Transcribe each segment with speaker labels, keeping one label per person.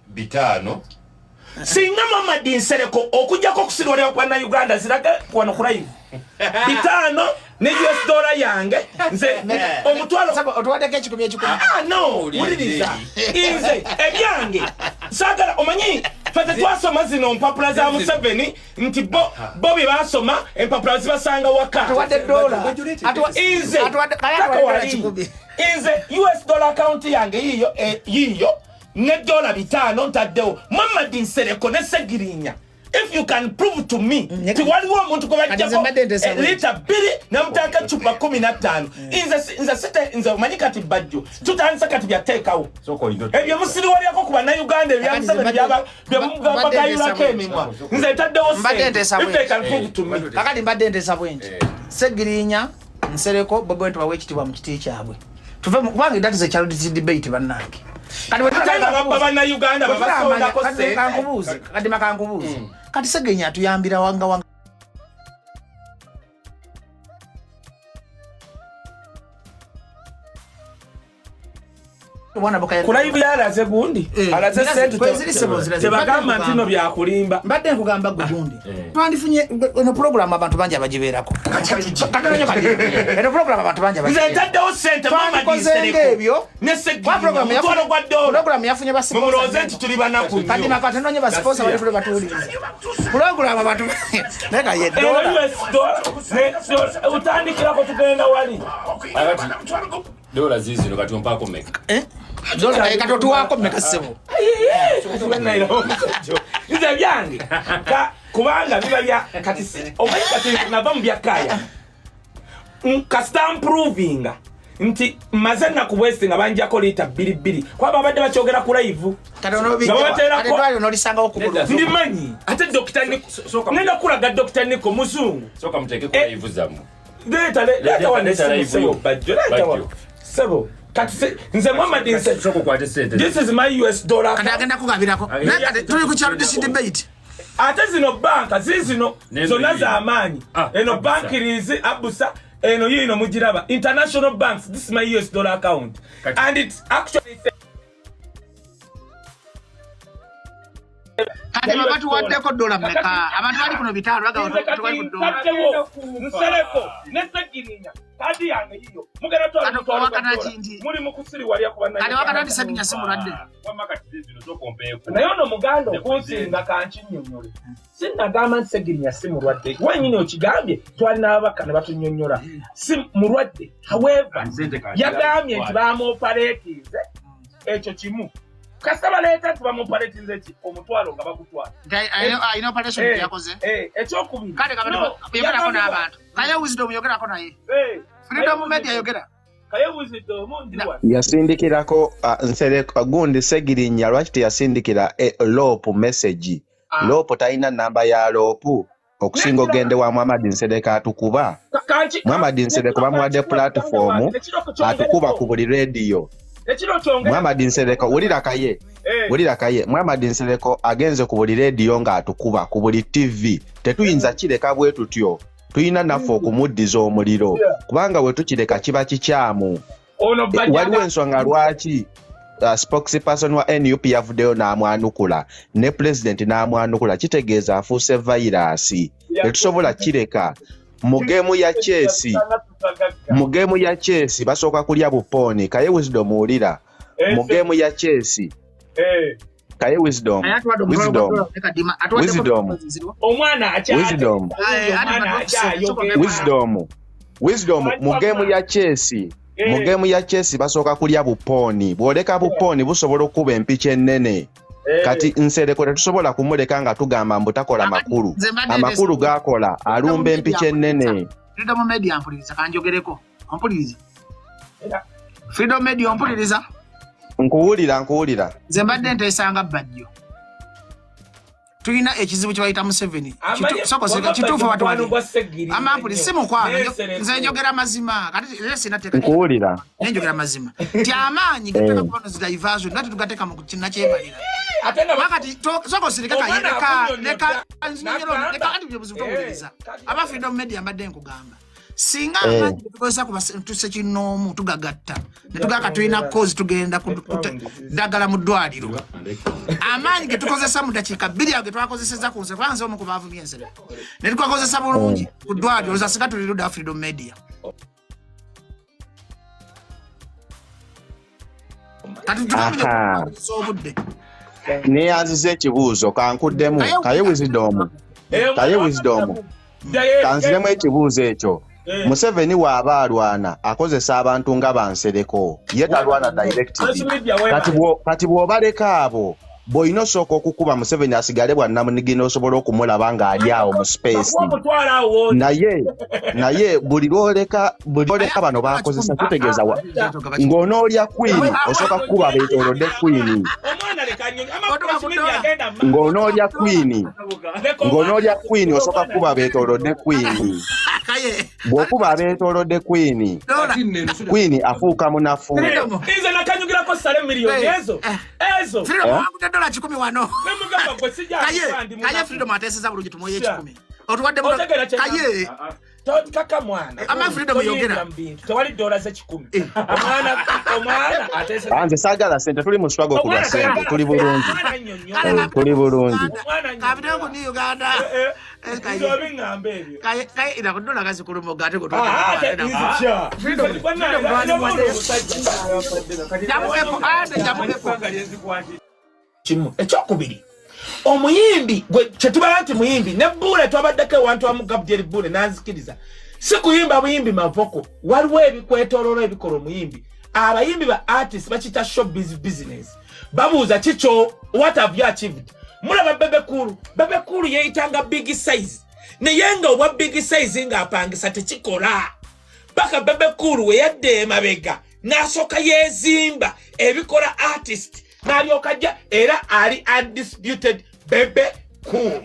Speaker 1: bitano
Speaker 2: singa Mohammed Nsereko okujjako okusirwalira kwa Uganda ziraga wano ku live bitano ne US dollar yange nze omutwalo
Speaker 3: otwadde ekikumi
Speaker 2: no muliriza inze ebyange sagala omanyi fete twasoma zino mpapula za Museveni nti Bobi basoma empapula zibasanga waka
Speaker 3: atwadde dollar
Speaker 2: inze US dollar account yange yiyo ne dollar bitano ntaddewo Mohammed Nsereko ne Segirinya. If you can prove to me ti waliwo omuntu ko bajjako lita 2 namutaka chupa 15 inze omanyi kati Bajjo tutandisa kati bya tekawo ebyo musiri wali yako kuba na Uganda ebya Museveni byaba bagayula kemimwa nze taddewo if they can prove to me
Speaker 3: kakati mbadde ndesa bwenje Segirinya Nsereko Bobi wetu bawekitibwa mu kiti kyabwe tuve kubanga that is a charity debate bannange kati
Speaker 2: bana Uganda babasonda ko se
Speaker 3: kati makankubuze kati Segirinya atuyambira wanga
Speaker 2: kula ibyala ze gundi alaze sentu tebagamba ntino byakulimba
Speaker 3: mbadde nkugamba gundi twandifunye no program abantu banje abajiberako eno program abantu banje
Speaker 2: nze taddewo sente Mohammed Nsereko ne program
Speaker 3: yafunye basi
Speaker 2: muroze tuli banaku
Speaker 3: kati makate nonye basi sponsor bali tule batuli program abantu neka ye
Speaker 2: dola utandikira ko tugenda wali
Speaker 1: dola zizino kati mpako meka
Speaker 3: dola ekatotu wako meka sebo
Speaker 2: nze byange kubanga biba bya kati omanyi kati nava mu bya Kaye custom proving nti mazana ku West nga banjako lita 2 kwa babadde bakyogera ku live
Speaker 3: kati no lisanga okubulu
Speaker 2: ndi manyi ate Dr. Niko nenda kulaga Dr. Niko muzungu
Speaker 1: soka muteke ku live zamu
Speaker 2: leta wanesimu Bajjo sebo kati nze Mohammed Nsereko
Speaker 1: kwate sente
Speaker 2: this is my US dollar
Speaker 3: kati agenda kugabirako nakati tuli ku charity debate
Speaker 2: ate zino banka zizino zonna za amaanyi eno bank irizi abusa eno yino mujiraba international banks this is my US dollar account and it's actually
Speaker 3: kati babatu waddeko dola meka abantu bali kuno bitalo baga wali ku dola
Speaker 2: Nsereko ne Segirinya kadi yange yiyo mugera muri mukusiri wali yakubana
Speaker 3: kali wakati Segirinya simuladde
Speaker 1: wamakati zino zokompeko
Speaker 2: nayo no muganda okusinga kanchinyonyole sinagamba Segirinya simulwadde wenyine okigambye twali n'abakana batunyonyola simulwadde however yagambye nti bamuoperatinze ekyo kimu kasaba leta tubamuparatinze eki omutwalo nga bakutwala
Speaker 3: ino operation yakoze
Speaker 2: ekyokubiri
Speaker 3: kale kabano yogerako n'abantu Kaye wisdom yogerako naye freedom media yogera
Speaker 2: Kaye wisdom ndiwa
Speaker 4: yasindikirako Nsereko gundi Segirinya lwaki teyasindikira lopu message lopu talina namba ya lopu okusinga ogende wa Mohammed Nsereko atukuba Mohammed Nsereko bamuwadde platform atukuba ku buli radio Mohammed Nsereko wulira Kaye Mohammed Nsereko agenze ku buli radio nga atukuba ku buli TV tetuyinza kireka bwe tutyo tuyina naffe okumuddiza omuliro kubanga bwe tukireka kiba kikyamu waliwo ensonga lwaki spokesperson wa NUP yavuddeyo n'amwanukula ne president n'amwanukula kitegeeza afuuse virus tetusobola kireka mu gemu ya chess basooka kulya buponi Kaye wisdom ulira mu gemu ya chess Kaye wisdom mu gemu ya chess basooka kulya buponi bwoleka buponi busobola okuba empicha ennene kati Nsereko tetusobola kumuleka nga tugamba mbutakola amakulu gakola alumba empicha ennene
Speaker 3: freedom media mpuliriza kanjogereko mpuliriza freedom media mpuliriza
Speaker 4: nkuwulira
Speaker 3: nze mbadde ntesanga Bajjo tulina ekizibu kye bayita Museveni kituufu watu wali amampuli si mukwano nze njogera mazima kati lesina teka
Speaker 4: nkuwulira
Speaker 3: njogera mazima nti amaanyi geteka kubano diversion nati tugateka mu kinna kyebalira wakati soko sirika kayireka neka nzinyero neka andi byobuzibu tobuliriza aba freedom media mbadde nkugamba singa amanyi tukozesa ku tuse kinoomu tugagatta ne tugaka tulina cause tugenda dagala mu ddwaliro amanyi ge tukozesa mu dakiika 2 ago twakozeseza ku nse kwanza omu ku baavumye Nsereko ne tukakozesa bulungi ku ddwaliro zasika tuli Luda Freedom Media
Speaker 4: ne azize ekibuuzo kankuddemu Kaye Wisdom kanziremu ekibuuzo ekyo Museveni waaba alwana akozesa abantu nga Bansereko ye talwana directly kati bw'obaleka abo boyino soko okukuba Museveni asigale bwannamunigina osobola okumulaba ng'ali awo mu space naye buli lwoleka bano bakozesa kitegeeza ng'onoolya Queen osooka kukuba beetoolodde Queen ng'onoolya Queen osooka kukuba beetoolodde Queen bw'okuba abeetoolodde Queen afuuka munafu
Speaker 3: $10 wano Kaye Freedom ateseza bulungi tumoye 10 otuwadde Kaye
Speaker 2: kaka mwana
Speaker 3: ama Freedom yogera
Speaker 2: tewali $10 omwana ateseza
Speaker 4: anze sagala sente tuli mu struggle kulwa sente tuli bulungi
Speaker 3: kabidongo ni Uganda Kaye ina kudola kazi kulumo gate ko
Speaker 2: Chimu ekyokubiri omuyimbi gwe kyetubala nti muyimbi ne Bule twabaddeko abantu amugabye Bule nanzikiriza si kuyimba buyimbi mavoko waliwo ebikwetololo ebikola omuyimbi abayimbi ba artist bakita showbiz business babuuza kicho what have you achieved mulaba Bebe Kulu yeyitanga big size ne yenga obwa big size nga apangisa tekikola paka Bebe Kulu we yadde emabega nasoka yezimba ebikola artist Nariokaja era ali undisputed Bebe Kulu.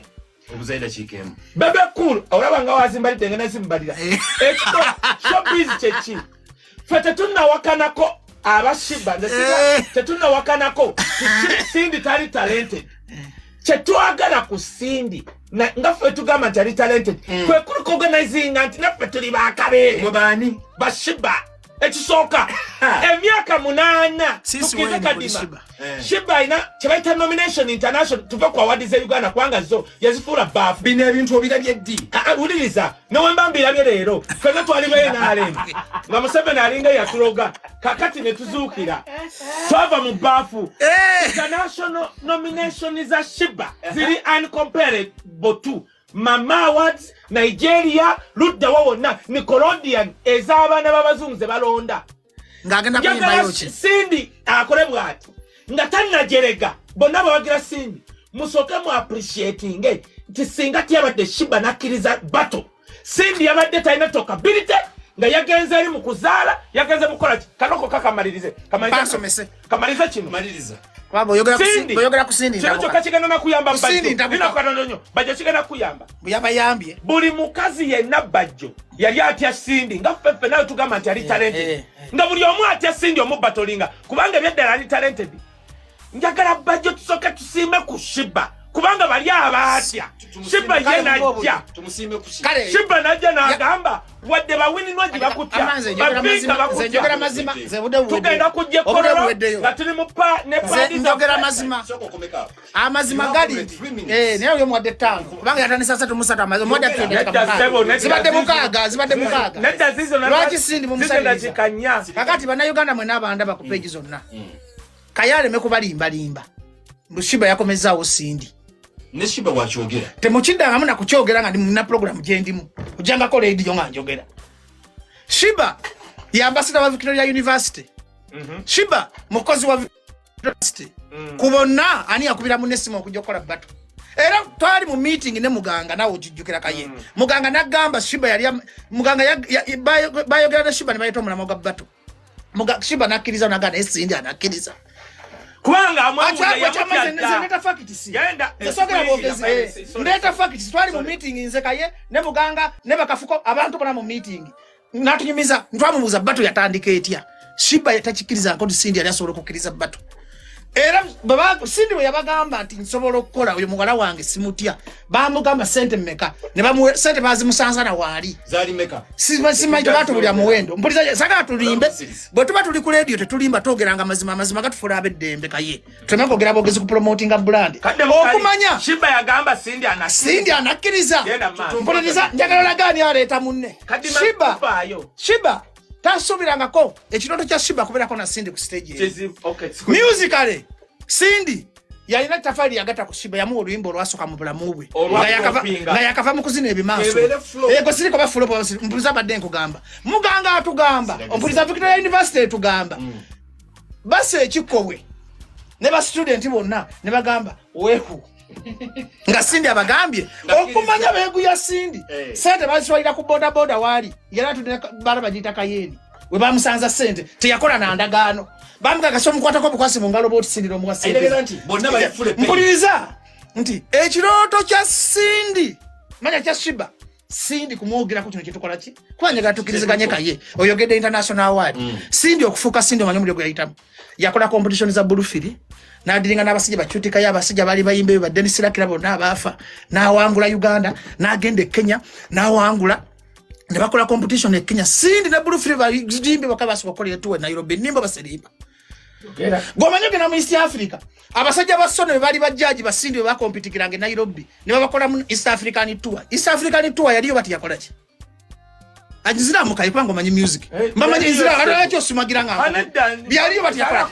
Speaker 1: Obuzaida chikemu.
Speaker 2: Bebe Kulu olaba nga wazimbali tengena simbalira. Ekito showbiz chechi. Fete tunna wakanako abashiba ndesiga tetuna wakanako Cindy tali talented. Chetwagala ku Cindy na ngafe tugama tali talented. Kwe kulu organizing anti nafe tuli bakabe. Mubani bashiba ekisoka emyaka 8 tukize kadima Shiba ina kibaita nomination international tuva kwa awards za Uganda kwanga zo yazifura bafu bine ebintu obirabye ddi uliriza no mbambira bye lero fena twali bye na alembe nga Museveni alinga yatuloga kakati ne tuzukira twava mu bafu international nomination za Shiba ziri uncomparable to Mama Awards Nigeria Luda wawona Nickelodeon ezabana babazungu balonda
Speaker 3: ngagenda kuyimba yochi
Speaker 2: Cindy akolebwa ati ngatanna jerega bonna bawagira Cindy musoke mu appreciating tisinga tyabadde Shiba nakiriza battle Cindy yabadde talina tokability nga yagenze eri mu kuzaala yagenze mukola kanoko kakamalirize kamaliza kino
Speaker 1: maliriza
Speaker 3: Wabo yogera ku Cindy
Speaker 2: Cyo kachigana na kuyamba Bajjo bina kanonyo Bajjo chigana kuyamba
Speaker 3: buyaba yambye
Speaker 2: buli mukazi yenna Bajjo yali atya Cindy nga fefe nayo tugamba nti ali talented nga buli omu atya Cindy omubatolinga kubanga byeddala ali talented njagala Bajjo tusoke tusime ku Shiba kubanga bali abatya Shiba yena ajja
Speaker 1: tumusime ku
Speaker 2: Shiba najja nagamba wadde bawini nwaji bakutya
Speaker 3: njogera mazima zebude
Speaker 2: tugenda kujja kororo gatuli mupa ne party
Speaker 3: njogera mazima amazima gali nayo yo mwadde tango kubanga yatanisa 3 amazima mwadde twende zibadde mukaga
Speaker 2: nedda zizo na
Speaker 3: lwaki Cindy mu musaliza
Speaker 2: kanya
Speaker 3: kakati bana Uganda mwe nabanda ba ku page zonna Kayale mekubalimba Shiba yakomezaawo Cindy
Speaker 1: ne Shiba wakyogera
Speaker 3: temukiddanga muna kukyogera nga ndi na program gyendimu ujanga ko radio nga njogera Shiba ya ambassador wa Victoria University Shiba mukozi wa University kubona ani yakubira mu Nesimo okujokola battu era twali mu meeting ne muganga nawo ujjukira Kaye muganga nagamba Shiba yali muganga bayogera na Shiba ne bayito muna moga battu Shiba nakiriza nagana Cindy anakiriza
Speaker 2: kubanga amwacha
Speaker 3: neta fakitisi yaenda sokera bogezi neta fakitisi twali mu meeting nze Kaye ne muganga ne bakafuko abantu kona mu meeting natunyimiza ntwamubuza battu yatandika etya Shiba yatachikiriza ko Cindy ali asobola kukiriza battu Era baba Sindi we yabagamba ati nsobola okukola uyo mugala wange simutya bamugamba sente mmeka ne bamu sente bazimusanza na wali
Speaker 2: zali meka
Speaker 3: simanyi batu buli amuwendo mpuliza saka tulimbe bwe tuba tuli ku radio tetulimba togeranga mazima gatufula abeddembe Kaye tumenye kogera bogezi ku promoting a brand okumanya
Speaker 2: Shiba yagamba Sindi
Speaker 3: anakkiriza mpuliza njagala gani aleta munne Shiba tasubirangako ekiroto kya Shiba kubeerako na Sindi ku stage musically Sindi yalina tafali yagata ku Shiba yamu oluyimbo olwasoka mu bulamu bwe nga yakava mu kuzina ebimaaso yego siriko bafulo mpuliza badde nkugamba muganga atugamba ompuliza Victoria University tugamba base ekikobwe ne ba student bonna ne bagamba wehu nga Sindi abagambye okumanya begu ya Sindi sente bazitwalira ku boda wali yala tudde baraba jita Kayeni we bamusanza sente teyakola na ndagaano bamugaga so mukwata ko bukwasi mu ngalo boti Sindi no
Speaker 2: sente bonna balifule pe
Speaker 3: mpuliriza nti ekiroto kya Sindi manya kya Shiba Sindi kumwogira ku kino kitukola ki kwanya gatukiriziganye Kaye oyogedde international award Sindi okufuka Sindi manyo mulyo yayitamu yakola competition za bulufiri nadiringa n'abasijja bakyutika y'abasijja bali bayimbe ba Dennis Lakira bonna abafa n'awangula Uganda n'agende Kenya n'awangula ne bakola competition e Kenya Sindi na bulufiri bayimbe bakabaswa kola tuwe Nairobi nimba baserimba gomanyoge na mu East Africa abasajja basone bali bajaji ba Sindi ba competikiranga Nairobi ne bakola mu East African tour yaliyo bati yakola ki ajizira mukayi kwango manyi music mama njizira aracho sumagira ngamba byaliyo bati yakola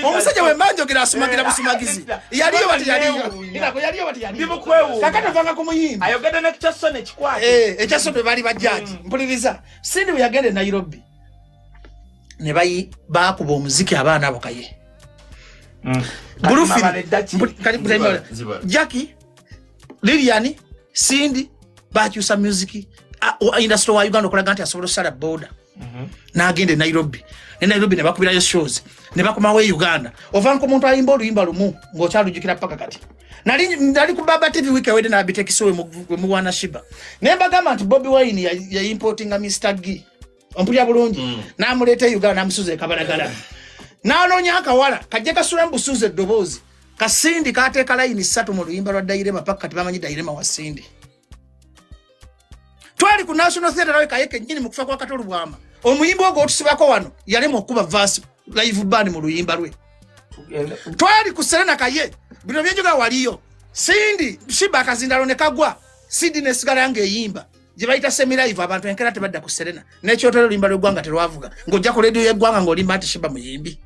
Speaker 3: omusajja we manjo gira sumagira busumagizi yaliyo bati yaliyo bati
Speaker 2: ndibo kwewu
Speaker 3: kakata vanga ku muyimbi
Speaker 2: ayogedde ne kyasone kikwate
Speaker 3: ekyasone bali bajaji mpuliriza Sindi we yagende Nairobi ne bayi bakuba omuziki abaana abo Kaye bulufiri Jackie Lilian Sindi bakyusa music industry wa Uganda okolaga nti asobola sala border n'agende Nairobi ne bakubirayo shows ne bakomawo Uganda ovanko omuntu ayimba oluyimba lumu ng'okyalujjukira paka kati nali ku Baba TV week awede n'abitekisowe mu wana Shiba ne bagamba nti Bobi Wine ya importing a Mr. G ompulya bulungi n'amuleeta Uganda n'amusuza ekabalagala n'anoonya akawala kajja kasula mbusuza eddoboozi Kasindi kateeka layini 3 mu luyimba lwa Dairema paka kati bamanyi Dairema wa Sindi twali ku National Theatre rawe Kaye kenyini mu kufa kwa Katolu Bwama omuyimbo ogwo otusibako wano yalema okuba verse live band mu luyimba lwe twali ku Serena Kaye bino byenjoga waliyo Sindi Shiba akazindalo ne kagwa Sindi ne sigala nge yimba je bayita semi live abantu enkera tebadda ku Serena n'ekyotero limba lw'eggwanga terwavuga ng'ojja ku radio y'eggwanga ng'olimba ati Shiba muyimbi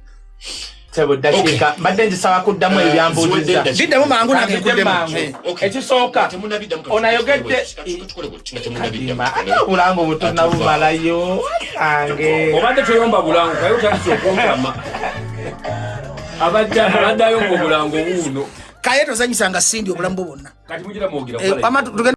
Speaker 2: Tebo dakika madenji sawa kuddamu ebyambuliza
Speaker 3: biddamu mangu nange kuddemu
Speaker 2: ekisooka onayogedde bulango butonna bumalayo ange
Speaker 1: obadde toyomba bulango kayo tandise okumpama abaddayo mu bulango buno
Speaker 3: Kaye tozanyisanga Sindi obulamu bwonna
Speaker 1: kati mugira mwogira